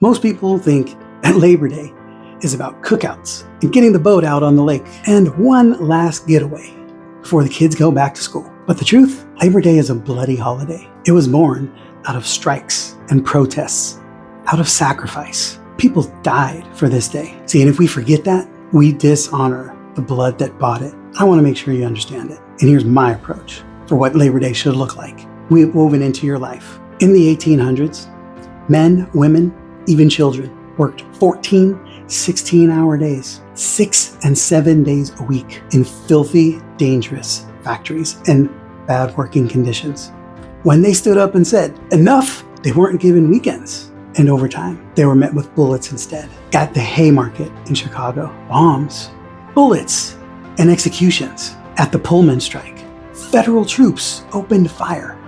Most people think that Labor Day is about cookouts and getting the boat out on the lake and one last getaway before the kids go back to school. But the truth, Labor Day is a bloody holiday. It was born out of strikes and protests, out of sacrifice. People died for this day. See, and if we forget that, we dishonor the blood that bought it. I want to make sure you understand it. And here's my approach for what Labor Day should look like. We woven into your life. In the 1800s, men, women, even children worked 14, 16-hour days, 6 and 7 days a week in filthy, dangerous factories and bad working conditions. When they stood up and said, enough, they weren't given weekends and overtime. They were met with bullets instead. At the Haymarket in Chicago, bombs, bullets, and executions. At the Pullman strike, federal troops opened fire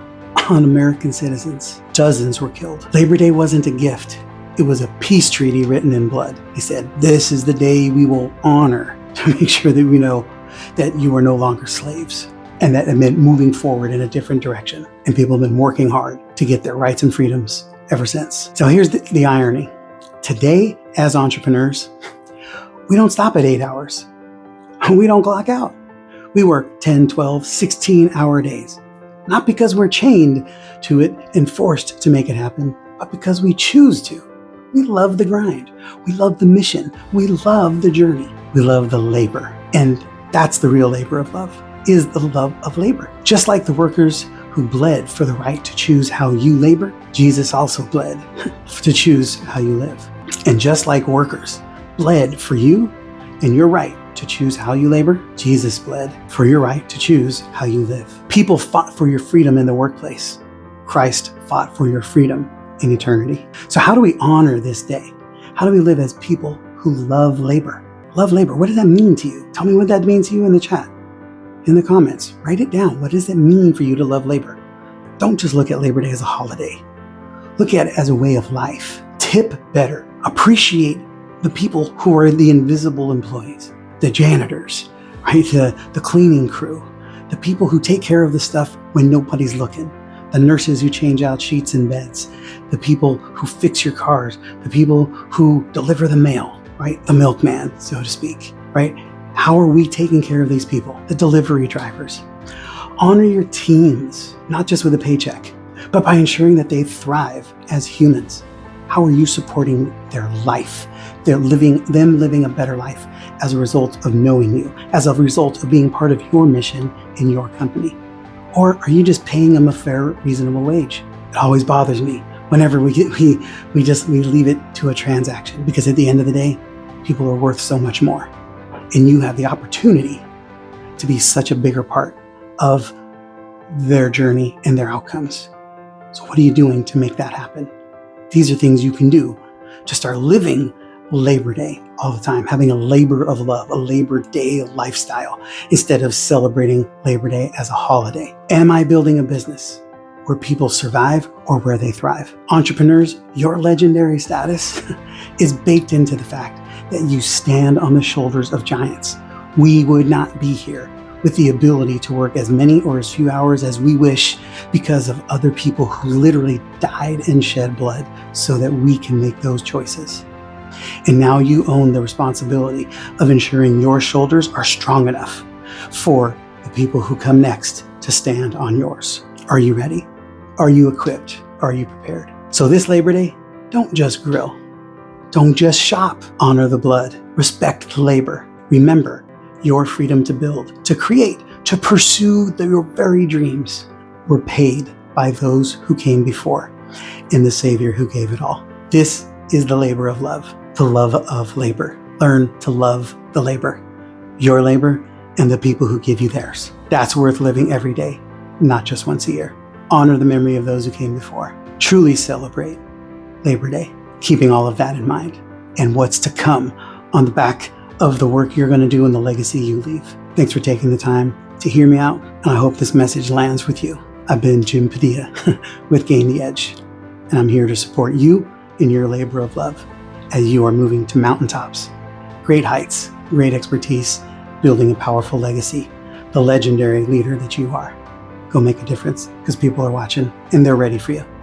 on American citizens. Dozens were killed. Labor Day wasn't a gift. It was a peace treaty written in blood. He said, this is the day we will honor to make sure that we know that you are no longer slaves. And that it meant moving forward in a different direction. And people have been working hard to get their rights and freedoms ever since. So here's the irony. Today, as entrepreneurs, we don't stop at 8 hours. We don't clock out. We work 10, 12, 16-hour days. Not because we're chained to it and forced to make it happen, but because we choose to. We love the grind. We love the mission. We love the journey. We love the labor. And that's the real labor of love, is the love of labor. Just like the workers who bled for the right to choose how you labor, Jesus also bled to choose how you live. And just like workers bled for you and your right to choose how you labor, Jesus bled for your right to choose how you live. People fought for your freedom in the workplace. Christ fought for your freedom in eternity. So how do we honor this day? How do we live as people who love labor? Love labor. What does that mean to you? Tell me what that means to you in the chat, in the comments. Write it down. What does it mean for you to love labor? Don't just look at Labor Day as a holiday. Look at it as a way of life. Tip better. Appreciate the people who are the invisible employees, the janitors, right? The cleaning crew, the people who take care of the stuff when nobody's looking, the nurses who change out sheets and beds, the people who fix your cars, the people who deliver the mail, right? The milkman, so to speak, right? How are we taking care of these people? The delivery drivers. Honor your teams, not just with a paycheck, but by ensuring that they thrive as humans. How are you supporting their life? Them living a better life as a result of knowing you, as a result of being part of your mission in your company? Or are you just paying them a fair, reasonable wage? It always bothers me whenever we leave it to a transaction, because at the end of the day, people are worth so much more. And you have the opportunity to be such a bigger part of their journey and their outcomes. So what are you doing to make that happen? These are things you can do to start living Labor Day all the time, having a labor of love, a Labor Day lifestyle, instead of celebrating Labor Day as a holiday. Am I building a business where people survive or where they thrive? Entrepreneurs, your legendary status is baked into the fact that you stand on the shoulders of giants. We would not be here with the ability to work as many or as few hours as we wish because of other people who literally died and shed blood so that we can make those choices. And now you own the responsibility of ensuring your shoulders are strong enough for the people who come next to stand on yours. Are you ready? Are you equipped? Are you prepared? So this Labor Day, don't just grill. Don't just shop. Honor the blood. Respect the labor. Remember your freedom to build, to create, to pursue your very dreams were paid by those who came before and the Savior who gave it all. This is the labor of love, the love of labor. Learn to love the labor, your labor, and the people who give you theirs. That's worth living every day, not just once a year. Honor the memory of those who came before. Truly celebrate Labor Day, keeping all of that in mind and what's to come on the back of the work you're going to do and the legacy you leave. Thanks for taking the time to hear me out, and I hope this message lands with you. I've been Jim Padilla with Gain the Edge, and I'm here to support you in your labor of love as you are moving to mountaintops, great heights, great expertise, building a powerful legacy, the legendary leader that you are. Go make a difference, because people are watching and they're ready for you.